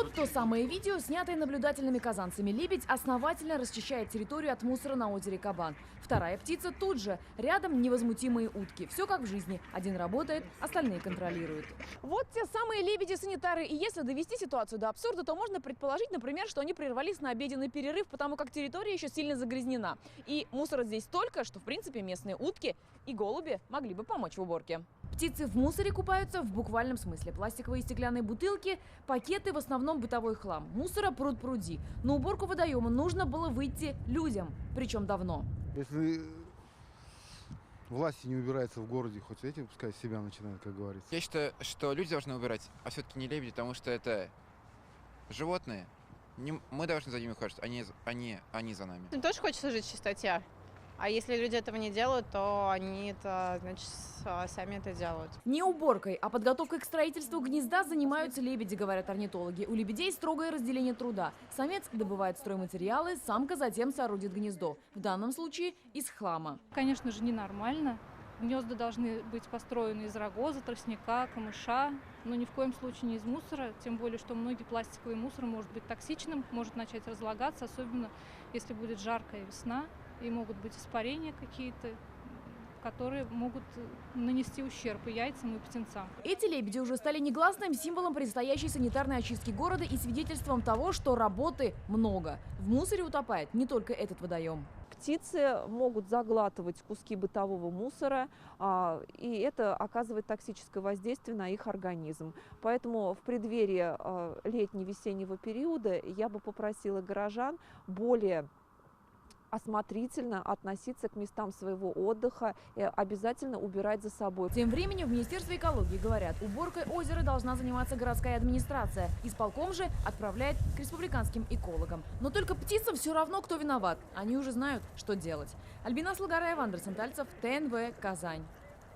Вот то самое видео, снятое наблюдательными казанцами. Лебедь основательно расчищает территорию от мусора на озере Кабан. Вторая птица тут же. Рядом невозмутимые утки. Все как в жизни. Один работает, остальные контролируют. Вот те самые лебеди-санитары. И если довести ситуацию до абсурда, то можно предположить, например, что они прервались на обеденный перерыв, потому как территория еще сильно загрязнена. И мусора здесь столько, что, в принципе, местные утки и голуби могли бы помочь в уборке. Птицы в мусоре купаются в буквальном смысле. Пластиковые и стеклянные бутылки, пакеты, в основном бытовой хлам. Мусора пруд-пруди. На уборку водоема нужно было выйти людям. Причем давно. Если власти не убираются в городе, хоть эти пускай с себя начинают, как говорится. Я считаю, что люди должны убирать, а все-таки не лебеди, потому что это животные. Мы должны за ними ухаживать, они за нами. Им тоже хочется жить в чистоте. А если люди этого не делают, то они это, значит, сами это делают. Не уборкой, а подготовкой к строительству гнезда занимаются лебеди, говорят орнитологи. У лебедей строгое разделение труда. Самец добывает стройматериалы, самка затем соорудит гнездо. В данном случае из хлама. Конечно же, ненормально. Гнезда должны быть построены из рогоза, тростника, камыша, но ни в коем случае не из мусора. Тем более, что многие пластиковый мусор может быть токсичным, может начать разлагаться, особенно если будет жаркая весна. И могут быть испарения какие-то, которые могут нанести ущерб и яйцам, и птенцам. Эти лебеди уже стали негласным символом предстоящей санитарной очистки города и свидетельством того, что работы много. В мусоре утопает не только этот водоем. Птицы могут заглатывать куски бытового мусора, и это оказывает токсическое воздействие на их организм. Поэтому в преддверии летне-весеннего периода я бы попросила горожан более осмотрительно относиться к местам своего отдыха и обязательно убирать за собой. Тем временем в Министерстве экологии говорят, уборкой озера должна заниматься городская администрация. Исполком же отправляет к республиканским экологам. Но только птицам все равно, кто виноват. Они уже знают, что делать. Альбина Слугараева, Андрей Сантальцев, ТНВ, Казань.